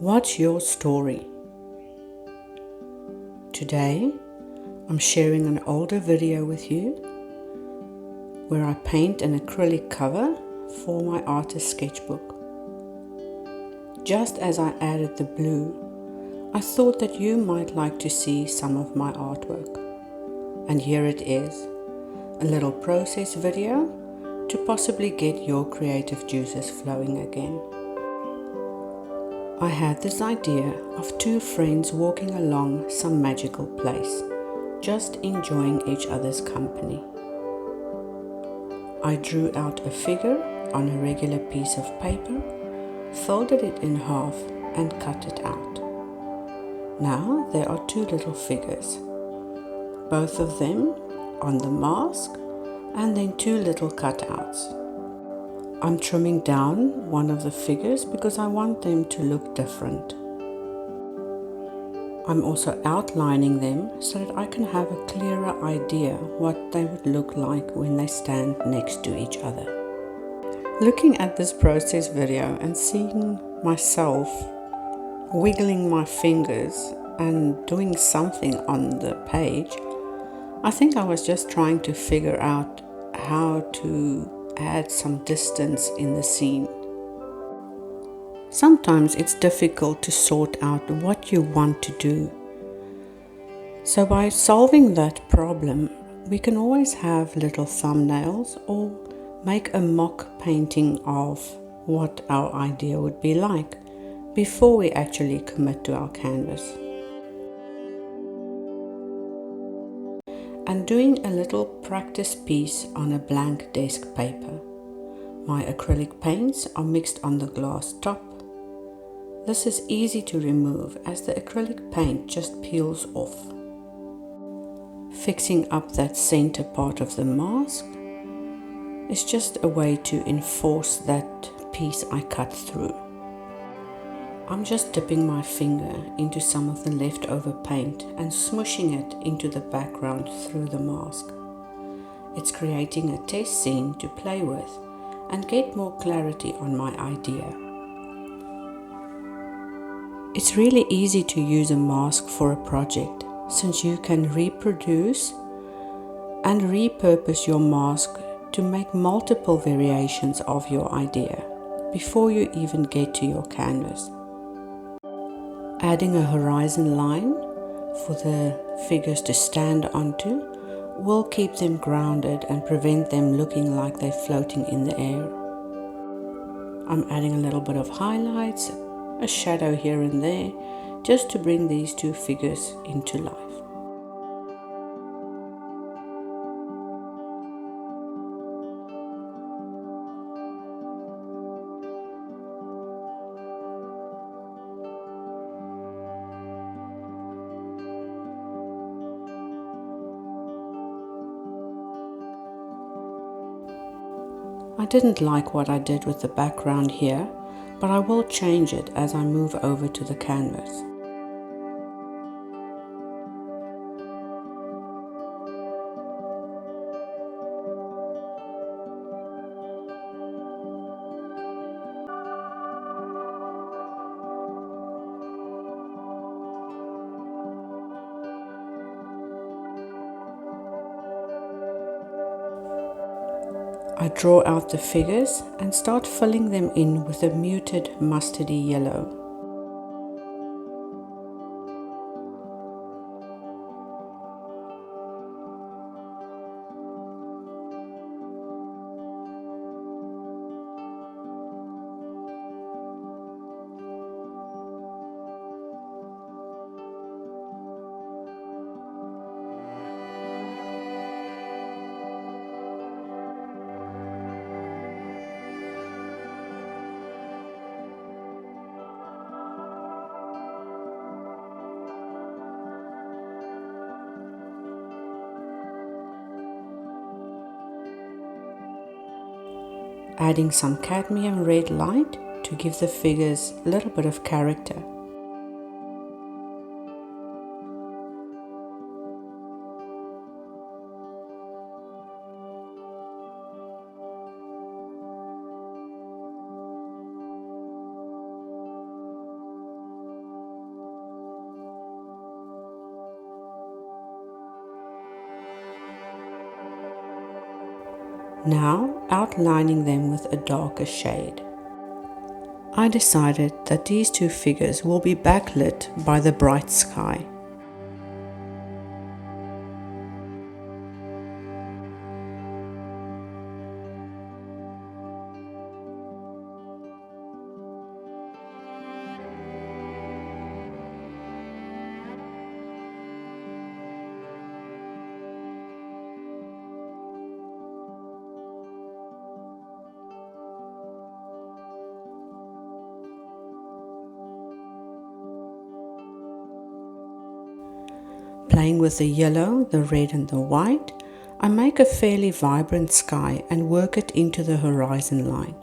What's your story? Today, I'm sharing an older video with you where I paint an acrylic cover for my artist sketchbook. Just as I added the blue, I thought that you might like to see some of my artwork. And here it is, a little process video to possibly get your creative juices flowing again. I had this idea of two friends walking along some magical place, just enjoying each other's company. I drew out a figure on a regular piece of paper, folded it in half and cut it out. Now there are two little figures, both of them on the mask, and then two little cutouts. I'm trimming down one of the figures because I want them to look different. I'm also outlining them so that I can have a clearer idea what they would look like when they stand next to each other. Looking at this process video and seeing myself wiggling my fingers and doing something on the page, I think I was just trying to figure out how to add some distance in the scene. Sometimes it's difficult to sort out what you want to do. So by solving that problem, we can always have little thumbnails or make a mock painting of what our idea would be like before we actually commit to our canvas. And doing a little practice piece on a blank desk paper. My acrylic paints are mixed on the glass top. This is easy to remove as the acrylic paint just peels off. Fixing up that center part of the mask is just a way to enforce that piece I cut through. I'm just dipping my finger into some of the leftover paint and smushing it into the background through the mask. It's creating a test scene to play with and get more clarity on my idea. It's really easy to use a mask for a project since you can reproduce and repurpose your mask to make multiple variations of your idea before you even get to your canvas. Adding a horizon line for the figures to stand onto will keep them grounded and prevent them looking like they're floating in the air. I'm adding a little bit of highlights, a shadow here and there, just to bring these two figures into life. I didn't like what I did with the background here, but I will change it as I move over to the canvas. I draw out the figures and start filling them in with a muted mustardy yellow. Adding some cadmium red light to give the figures a little bit of character. Now outlining them with a darker shade. I decided that these two figures will be backlit by the bright sky. Playing with the yellow, the red and the white, I make a fairly vibrant sky and work it into the horizon line,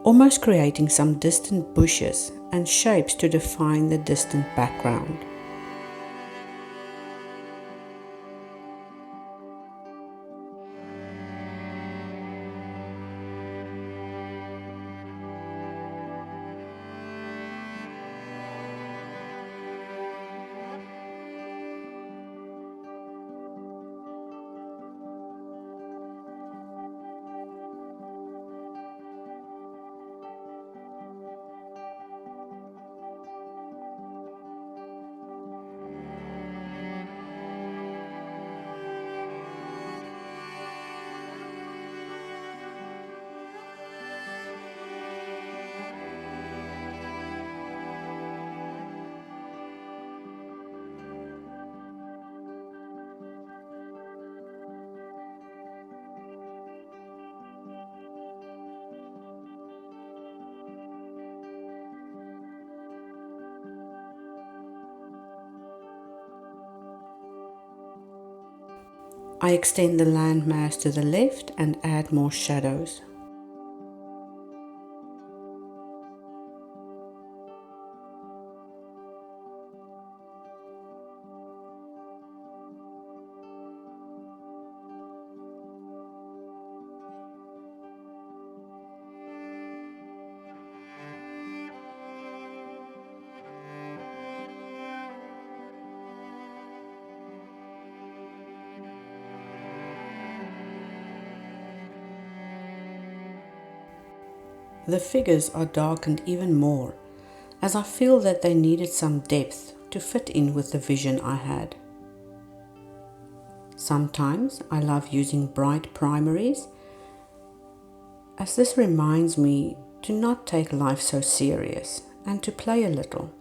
almost creating some distant bushes and shapes to define the distant background. I extend the landmass to the left and add more shadows. The figures are darkened even more, as I feel that they needed some depth to fit in with the vision I had. Sometimes I love using bright primaries, as this reminds me to not take life so serious and to play a little.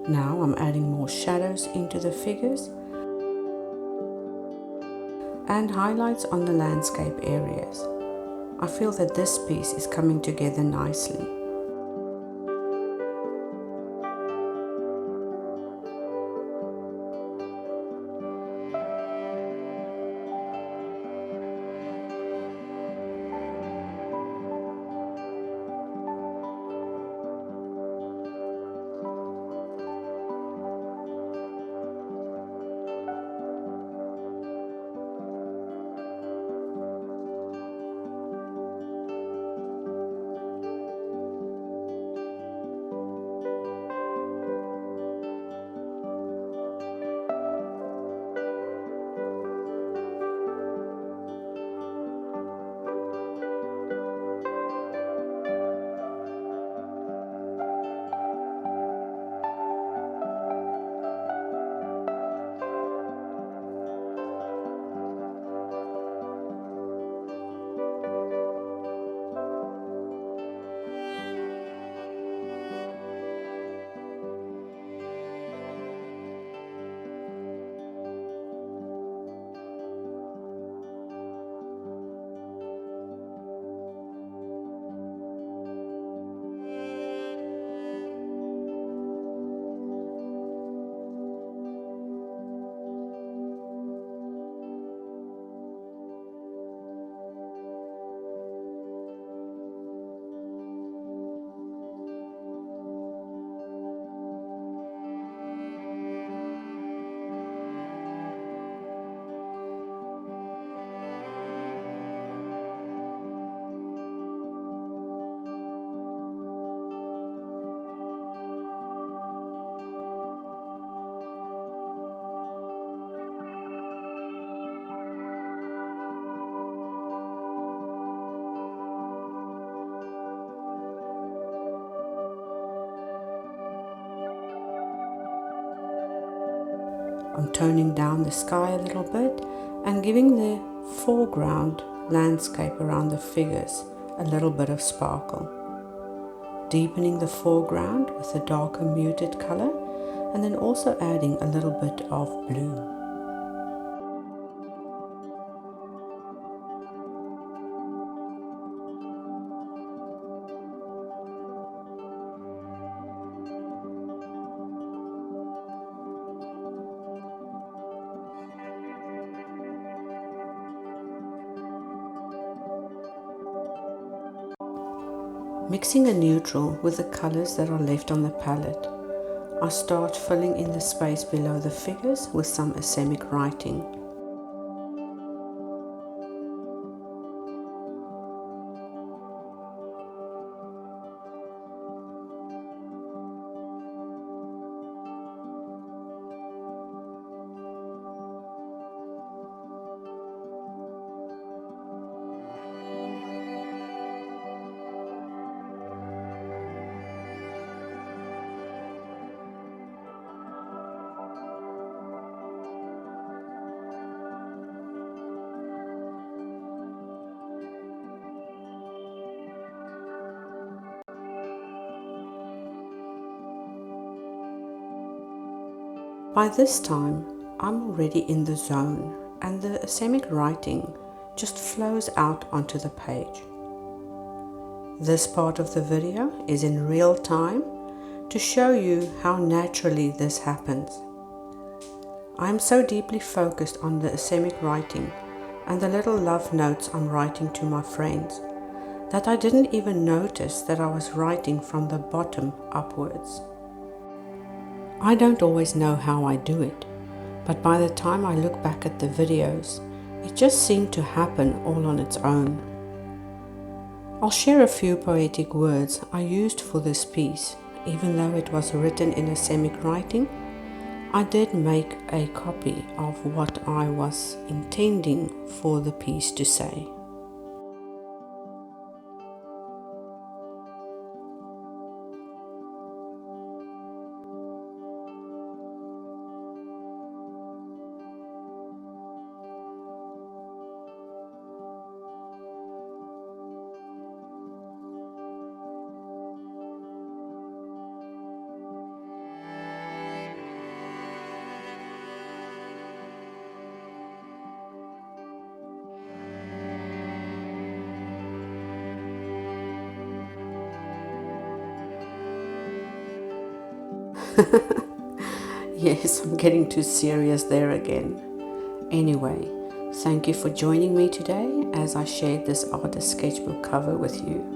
Now I'm adding more shadows into the figures and highlights on the landscape areas. I feel that this piece is coming together nicely. I'm toning down the sky a little bit and giving the foreground landscape around the figures a little bit of sparkle. Deepening the foreground with a darker muted color, and then also adding a little bit of blue. Mixing a neutral with the colors that are left on the palette, I start filling in the space below the figures with some asemic writing. By this time, I'm already in the zone and the asemic writing just flows out onto the page. This part of the video is in real time to show you how naturally this happens. I am so deeply focused on the asemic writing and the little love notes I'm writing to my friends that I didn't even notice that I was writing from the bottom upwards. I don't always know how I do it, but by the time I look back at the videos, it just seemed to happen all on its own. I'll share a few poetic words I used for this piece. Even though it was written in asemic writing, I did make a copy of what I was intending for the piece to say. Yes, I'm getting too serious there again. Anyway, thank you for joining me today as I shared this artist sketchbook cover with you.